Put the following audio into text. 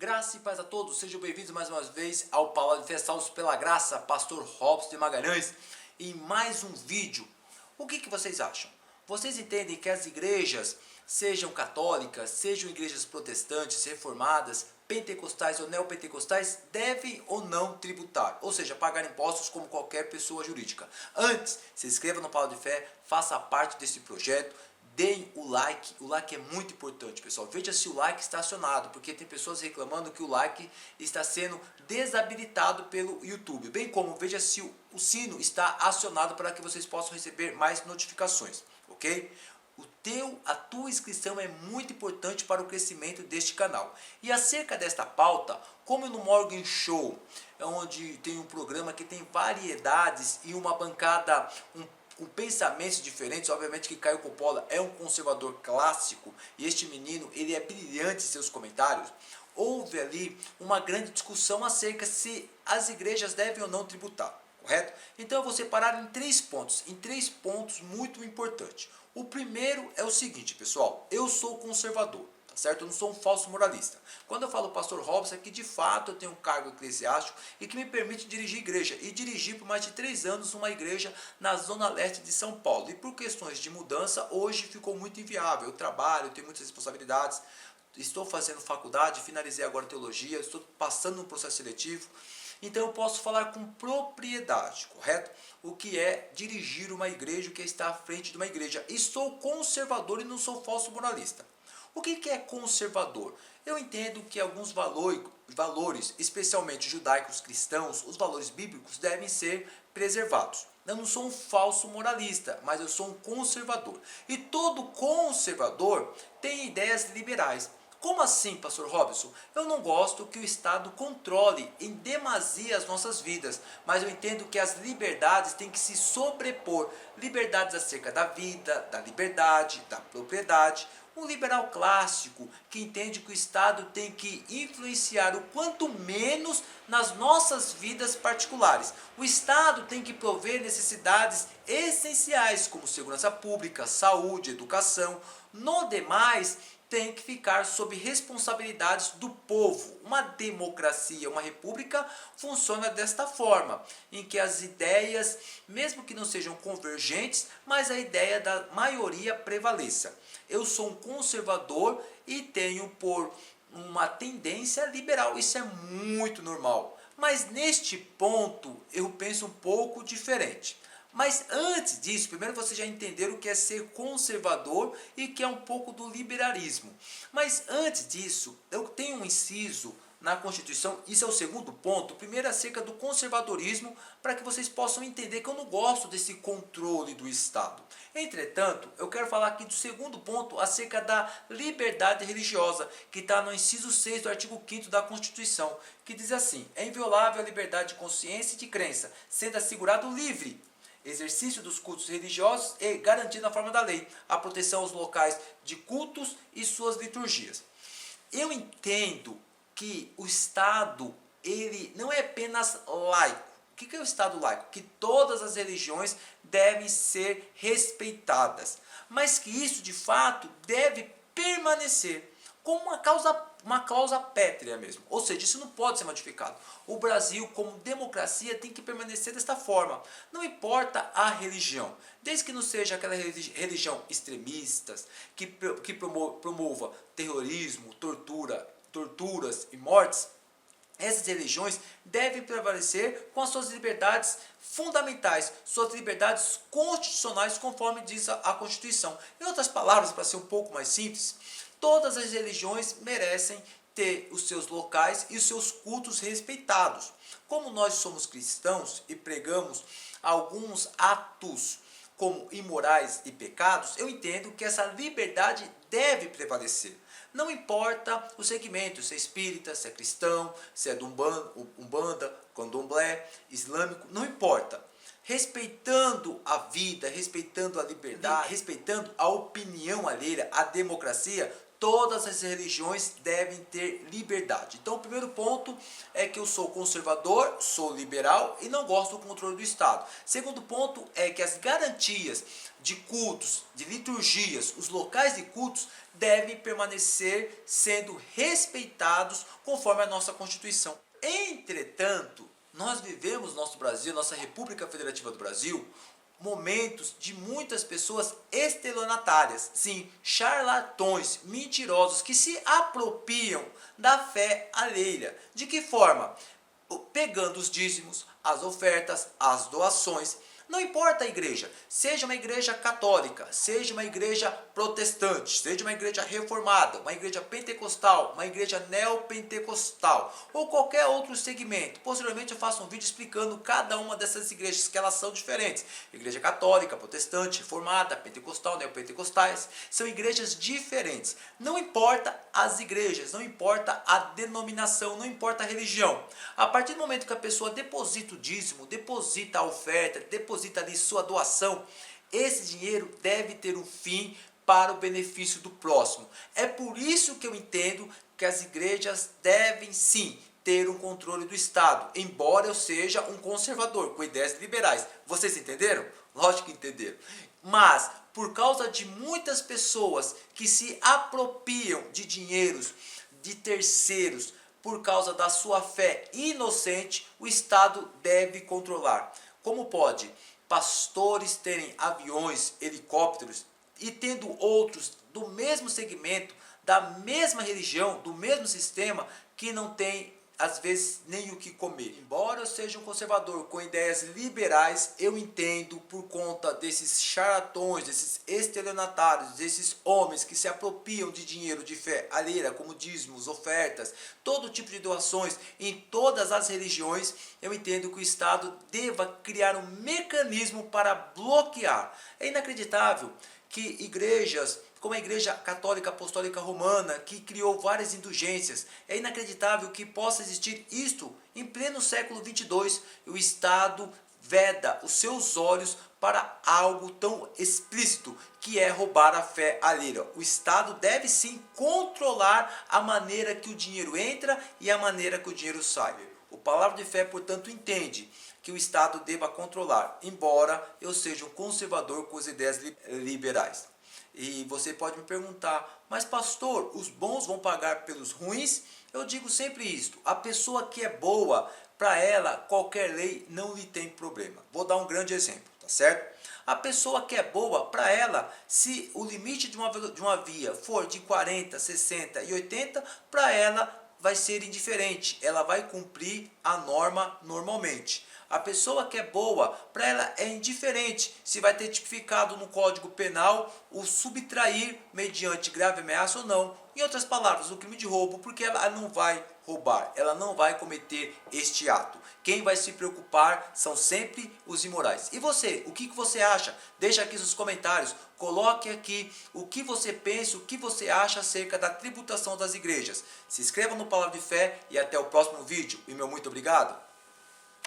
Graça e paz a todos, sejam bem-vindos mais uma vez ao Palavra de Fé, salvos pela graça, Pastor Robson de Magalhães, em mais um vídeo. O que vocês acham? Vocês entendem que as igrejas, sejam católicas, sejam igrejas protestantes, reformadas, pentecostais ou neopentecostais, devem ou não tributar, ou seja, pagar impostos como qualquer pessoa jurídica? Antes, se inscreva no Palavra de Fé, faça parte desse projeto. Deem o like é muito importante, pessoal. Veja se o like está acionado, porque tem pessoas reclamando que o like está sendo desabilitado pelo YouTube. Bem como veja se o sino está acionado para que vocês possam receber mais notificações, ok? A tua inscrição é muito importante para o crescimento deste canal. E acerca desta pauta, como no Morgan Show, onde tem um programa que tem variedades e uma bancada com pensamentos diferentes, obviamente que Caio Coppola é um conservador clássico e este menino ele é brilhante em seus comentários. Houve ali uma grande discussão acerca se as igrejas devem ou não tributar, correto? Então eu vou separar em três pontos muito importantes. O primeiro é o seguinte, pessoal, eu sou conservador. Certo? Eu não sou um falso moralista. Quando eu falo pastor Robson é que de fato eu tenho um cargo eclesiástico e que me permite dirigir igreja. E dirigi por mais de 3 anos uma igreja na zona leste de São Paulo. E por questões de mudança, hoje ficou muito inviável. Eu trabalho, eu tenho muitas responsabilidades, estou fazendo faculdade, finalizei agora teologia, estou passando no processo seletivo. Então eu posso falar com propriedade, correto? O que é dirigir uma igreja, o que é estar à frente de uma igreja. E sou conservador e não sou falso moralista. O que é conservador? Eu entendo que alguns valores, especialmente judaicos cristãos, os valores bíblicos devem ser preservados. Eu não sou um falso moralista, mas eu sou um conservador. E todo conservador tem ideias liberais. Como assim, pastor Robson? Eu não gosto que o Estado controle em demasia as nossas vidas, mas eu entendo que as liberdades têm que se sobrepor. Liberdades acerca da vida, da liberdade, da propriedade. Um liberal clássico que entende que o Estado tem que influenciar o quanto menos nas nossas vidas particulares. O Estado tem que prover necessidades essenciais como segurança pública, saúde, educação. No demais, tem que ficar sob responsabilidades do povo. Uma democracia, uma república funciona desta forma, em que as ideias, mesmo que não sejam convergentes, mas a ideia da maioria prevaleça. Eu sou um conservador e tenho por uma tendência liberal, isso é muito normal. Mas neste ponto eu penso um pouco diferente. Mas antes disso, primeiro vocês já entenderam o que é ser conservador e que é um pouco do liberalismo. Mas antes disso, eu tenho um inciso na Constituição, isso é o segundo ponto. Primeiro acerca do conservadorismo, para que vocês possam entender que eu não gosto desse controle do Estado. Entretanto, eu quero falar aqui do segundo ponto acerca da liberdade religiosa, que está no inciso 6 do artigo 5º da Constituição, que diz assim: é inviolável a liberdade de consciência e de crença, sendo assegurado livre exercício dos cultos religiosos e garantindo na forma da lei a proteção aos locais de cultos e suas liturgias. Eu entendo que o Estado ele não é apenas laico. O que é o Estado laico? Que todas as religiões devem ser respeitadas, mas que isso de fato deve permanecer como uma cláusula pétrea mesmo. Ou seja, isso não pode ser modificado. O Brasil, como democracia, tem que permanecer desta forma. Não importa a religião, desde que não seja aquela religião extremista, que promova terrorismo, torturas e mortes. Essas religiões devem prevalecer com as suas liberdades fundamentais, suas liberdades constitucionais, conforme diz a Constituição. Em outras palavras, para ser um pouco mais simples, todas as religiões merecem ter os seus locais e os seus cultos respeitados. Como nós somos cristãos e pregamos alguns atos como imorais e pecados, eu entendo que essa liberdade deve prevalecer. Não importa o segmento, se é espírita, se é cristão, se é do Umbanda, Candomblé, islâmico, não importa. Respeitando a vida, respeitando a liberdade, respeitando a opinião alheia, a democracia, todas as religiões devem ter liberdade. Então, o primeiro ponto é que eu sou conservador, sou liberal e não gosto do controle do Estado. Segundo ponto é que as garantias de cultos, de liturgias, os locais de cultos devem permanecer sendo respeitados conforme a nossa Constituição. Entretanto, nós vivemos no nosso Brasil, nossa República Federativa do Brasil, momentos de muitas pessoas estelionatárias, sim, charlatões, mentirosos, que se apropriam da fé alheia. De que forma? Pegando os dízimos, as ofertas, as doações. Não importa a igreja, seja uma igreja católica, seja uma igreja protestante, seja uma igreja reformada, uma igreja pentecostal, uma igreja neopentecostal ou qualquer outro segmento. Posteriormente eu faço um vídeo explicando cada uma dessas igrejas, que elas são diferentes. Igreja católica, protestante, reformada, pentecostal, neopentecostais, são igrejas diferentes. Não importa as igrejas, não importa a denominação, não importa a religião. A partir do momento que a pessoa deposita o dízimo, deposita a oferta, deposita ali sua doação, esse dinheiro deve ter um fim para o benefício do próximo. É por isso que eu entendo que as igrejas devem sim ter um controle do Estado, embora eu seja um conservador, com ideias liberais. Vocês entenderam? Lógico que entenderam. Mas, por causa de muitas pessoas que se apropriam de dinheiros de terceiros, por causa da sua fé inocente, o Estado deve controlar. Como pode pastores terem aviões, helicópteros e tendo outros do mesmo segmento, da mesma religião, do mesmo sistema, que não tem às vezes nem o que comer? Embora eu seja um conservador com ideias liberais, eu entendo, por conta desses charlatões, desses estelionatários, desses homens que se apropriam de dinheiro de fé alheia, como dízimos, ofertas, todo tipo de doações em todas as religiões, eu entendo que o Estado deva criar um mecanismo para bloquear. É inacreditável que igrejas como a Igreja Católica Apostólica Romana, que criou várias indulgências, é inacreditável que possa existir isto em pleno século 22, e o Estado veda os seus olhos para algo tão explícito, que é roubar a fé alheia. O Estado deve sim controlar a maneira que o dinheiro entra e a maneira que o dinheiro sai. O Palavra de Fé, portanto, entende que o Estado deva controlar, embora eu seja um conservador com as ideias liberais. E você pode me perguntar, mas pastor, os bons vão pagar pelos ruins? Eu digo sempre isto: a pessoa que é boa, para ela qualquer lei não lhe tem problema. Vou dar um grande exemplo, tá certo? A pessoa que é boa, para ela, se o limite de uma via for de 40, 60 e 80, para ela vai ser indiferente, ela vai cumprir a norma normalmente. A pessoa que é boa, para ela é indiferente se vai ter tipificado no Código Penal o subtrair mediante grave ameaça ou não. Em outras palavras, o crime de roubo, porque ela não vai roubar, ela não vai cometer este ato. Quem vai se preocupar são sempre os imorais. E você, o que você acha? Deixa aqui nos comentários, coloque aqui o que você pensa, o que você acha acerca da tributação das igrejas. Se inscreva no Palavra de Fé e até o próximo vídeo. E meu muito obrigado.